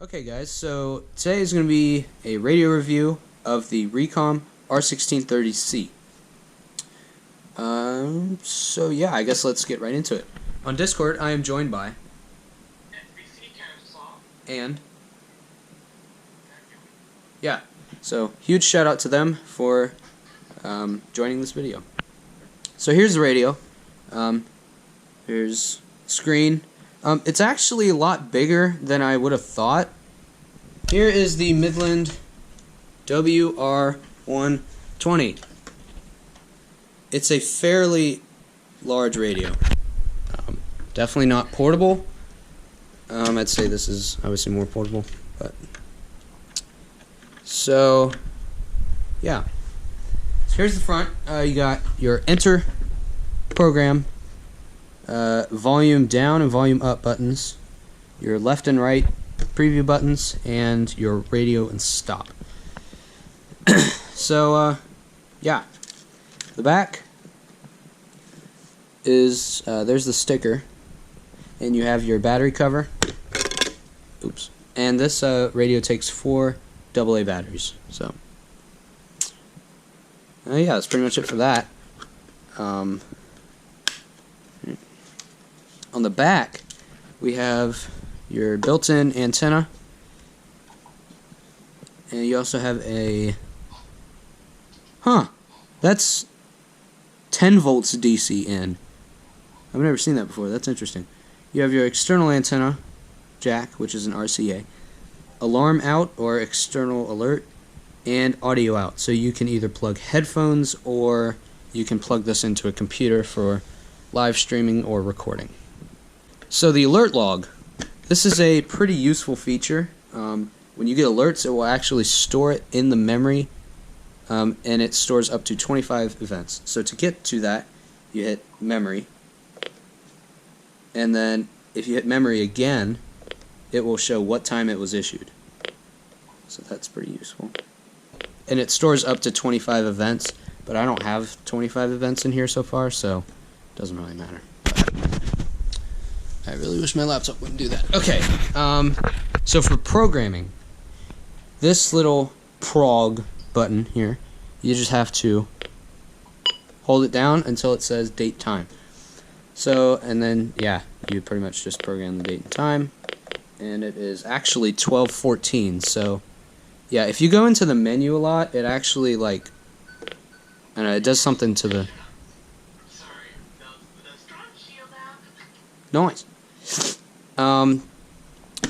Okay guys, so today is going to be a radio review of the Reecom R-1630C. So yeah, I guess let's get right into it. On Discord, I am joined by SPCKennesaw and yeah, so huge shout out to them for joining this video. So here's the radio. Here's screen. It's actually a lot bigger than I would have thought. Here is the Midland WR120. It's a fairly large radio. Definitely not portable. I'd say this is obviously more portable, but so yeah. So here's the front. You got your enter program, volume down and volume up buttons, your left and right preview buttons, and your radio and stop. So yeah, the back is there's the sticker, and you have your battery cover. Oops. And this radio takes 4 AA batteries. So yeah, that's pretty much it for that. On the back, we have your built-in antenna, and you also have a that's 10 volts DC in. I've never seen that before. That's interesting. You have your external antenna jack, which is an RCA, alarm out or external alert, and audio out. So you can either plug headphones or you can plug this into a computer for live streaming or recording. So the alert log, this is a pretty useful feature. When you get alerts, it will actually store it in the memory, and it stores up to 25 events. So to get to that, you hit memory, and then if you hit memory again, it will show what time it was issued. So that's pretty useful. And it stores up to 25 events, but I don't have 25 events in here so far, so it doesn't really matter. I really wish my laptop wouldn't do that. Okay, so for programming, this little prog button here, you just have to hold it down until it says date time. So, and then, yeah, you pretty much just program the date and time, and it is actually 12:14, so, yeah, if you go into the menu a lot, it actually, like, I don't know, it does something to the... Noise.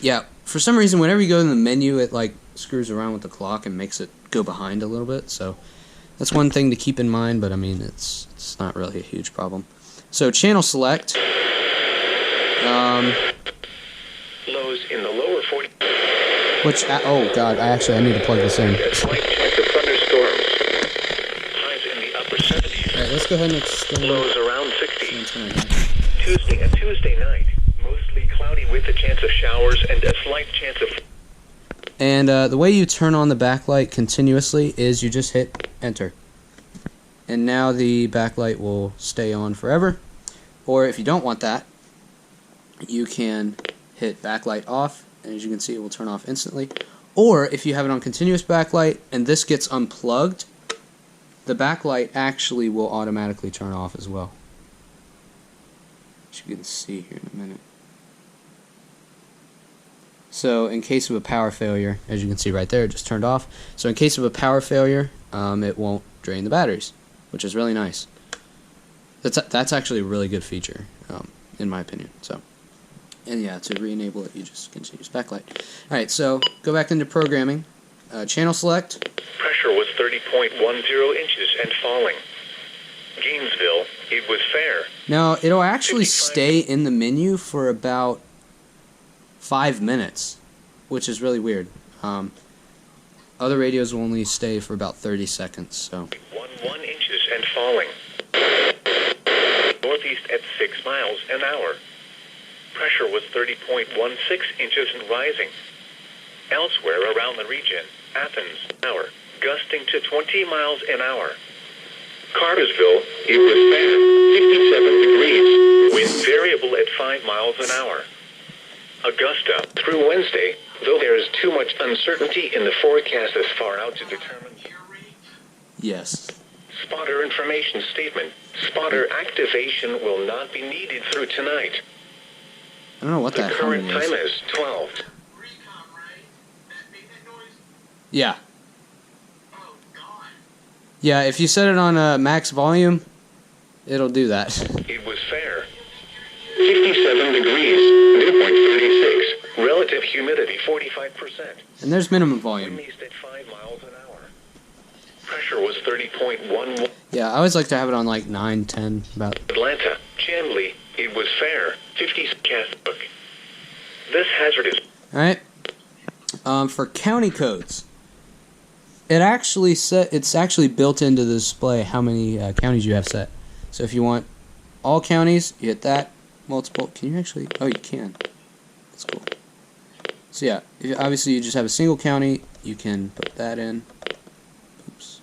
Yeah, for some reason, whenever you go in the menu, it like screws around with the clock and makes it go behind a little bit. So that's one thing to keep in mind. But I mean, it's not really a huge problem. So channel select. lows in the lower 40. Which oh god, I need to plug this in. Slight chance of thunderstorms. Highs in the upper 70s. All right, let's go ahead and extend. Lows around 60. Tuesday night. Mostly cloudy with a chance of showers and a slight chance of... And the way you turn on the backlight continuously is you just hit enter. And now the backlight will stay on forever. Or if you don't want that, you can hit backlight off, and as you can see, it will turn off instantly. Or if you have it on continuous backlight and this gets unplugged, the backlight actually will automatically turn off as well. Which you can see here in a minute. So in case of a power failure, as you can see right there, it just turned off. So in case of a power failure, it won't drain the batteries, which is really nice. That's actually a really good feature, in my opinion. So, and yeah, to re-enable it, you just continuous backlight. All right, so go back into programming. Channel select. Pressure was 30.10 inches and falling. Gainesville, it was fair. Now, it'll actually stay in the menu for about 5 minutes, which is really weird. Other radios will only stay for about 30 seconds, so. 1 inches and falling. Northeast at 6 miles an hour. Pressure was 30.16 inches and rising. Elsewhere around the region, Athens, hour, gusting to 20 miles an hour. Cartersville, it was fair, 57 degrees, wind variable at 5 miles an hour. Augusta, through Wednesday, though there's is too much uncertainty in the forecast this far out to determine. Yes. Spotter information statement. Spotter activation will not be needed through tonight. I don't know what The that current humming is. time is 12. Reecom, right? That made that noise? Yeah. Oh, God. Yeah, if you set it on max volume, it'll do that. It was fair. 57 degrees, dew point 36, relative humidity 45%. And there's minimum Wind volume. east at 5 miles an hour. Pressure was 30.11. Yeah, I always like to have it on like 9, 10, about. Atlanta, Chambly, it was fair. 50 Catholic. This hazard is. Alright. For county codes, it's actually built into the display how many counties you have set. So if you want all counties, you hit that. Multiple. Can you actually? Oh, you can. That's cool. So yeah, obviously you just have a single county. You can put that in. Oops.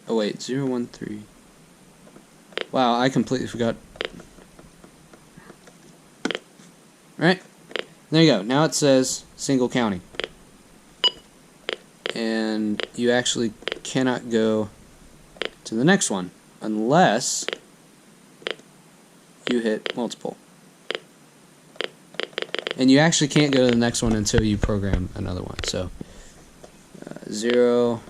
Oh wait, 013. Wow, I completely forgot. Right? There you go. Now it says single county. And you actually cannot go to the next one unless you hit multiple. And you actually can't go to the next one until you program another one. So 0,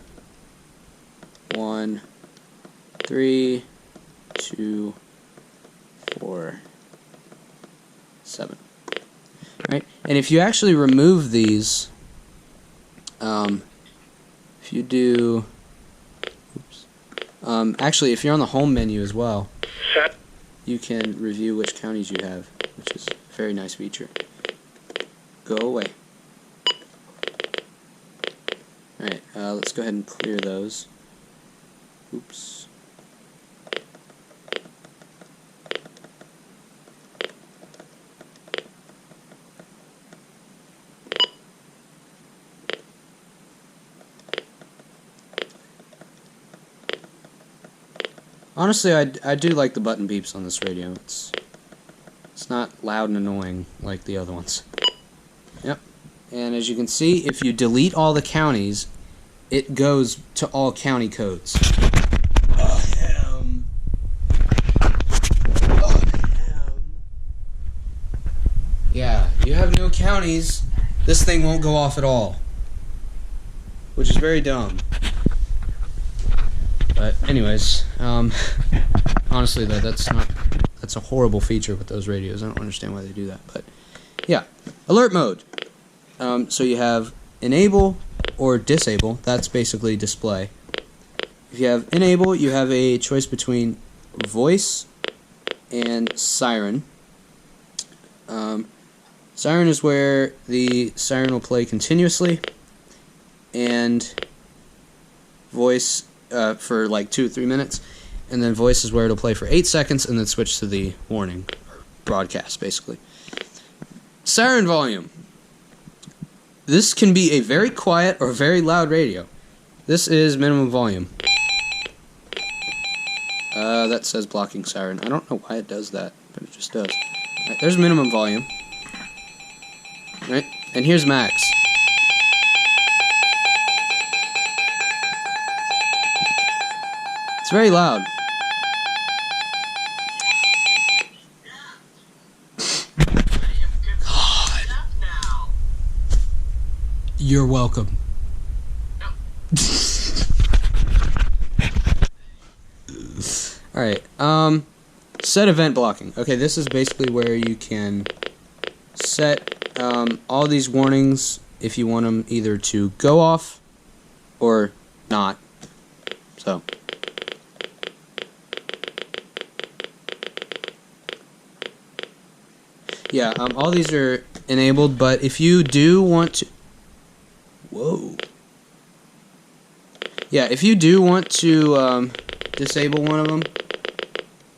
1, 3, 2, 4, 7. Right? And if you actually remove these, if you do, oops, actually if you're on the home menu as well, you can review which counties you have, which is a very nice feature. Go away. Alright, let's go ahead and clear those. Oops. Honestly, I do like the button beeps on this radio. It's not loud and annoying like the other ones. Yep. And as you can see, if you delete all the counties, it goes to all county codes. Yeah, you have no counties, this thing won't go off at all. Which is very dumb. But anyways, honestly though, that's a horrible feature with those radios. I don't understand why they do that. But yeah, alert mode. So you have enable or disable. That's basically display. If you have enable, you have a choice between voice and siren. Siren is where the siren will play continuously, and voice for like 2 or 3 minutes, and then voice is where it'll play for 8 seconds and then switch to the warning or broadcast basically. Siren volume. This can be a very quiet or very loud radio. This is minimum volume. That says blocking siren. I don't know why it does that, but it just does. Right, there's minimum volume. Right, and here's max. It's very loud. God. You're welcome. Alright, set event blocking. Okay, this is basically where you can set all these warnings if you want them either to go off or not. So yeah, all these are enabled, but if you do want to... Whoa. Yeah, if you do want to disable one of them,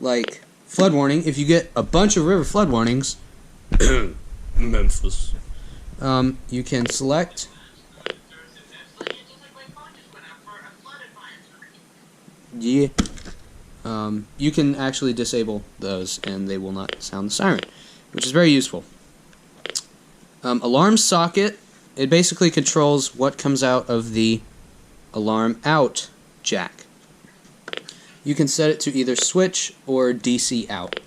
like flood warning, if you get a bunch of river flood warnings, Memphis, you can select... Yeah. you can actually disable those and they will not sound the siren, which is very useful. Alarm socket, it basically controls what comes out of the alarm out jack. You can set it to either switch or DC out.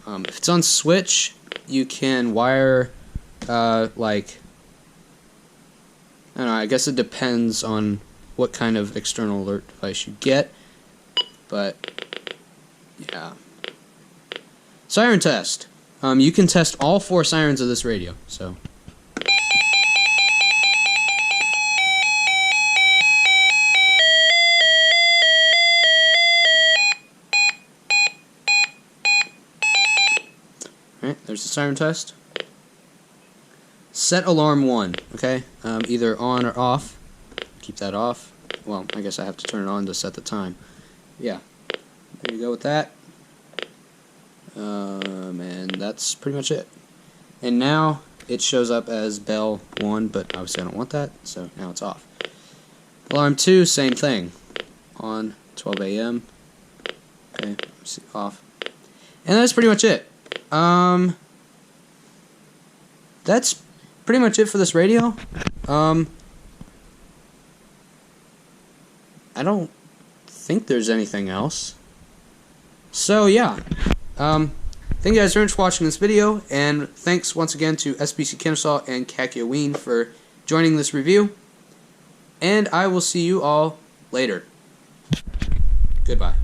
If it's on switch, you can wire like, I don't know, I guess it depends on what kind of external alert device you get, but yeah. Siren test. You can test all 4 sirens of this radio, so. Alright, there's the siren test. Set alarm 1, okay? Either on or off. Keep that off. Well, I guess I have to turn it on to set the time. Yeah, there you go with that. And that's pretty much it. And now it shows up as bell 1, but obviously I don't want that, so now it's off. Alarm 2, same thing. On 12 a.m. Okay, off. And that's pretty much it. That's pretty much it for this radio. I don't think there's anything else. So yeah, thank you guys very much for watching this video, and thanks once again to SPCKennesaw and CackYoWeen for joining this review, and I will see you all later. Goodbye.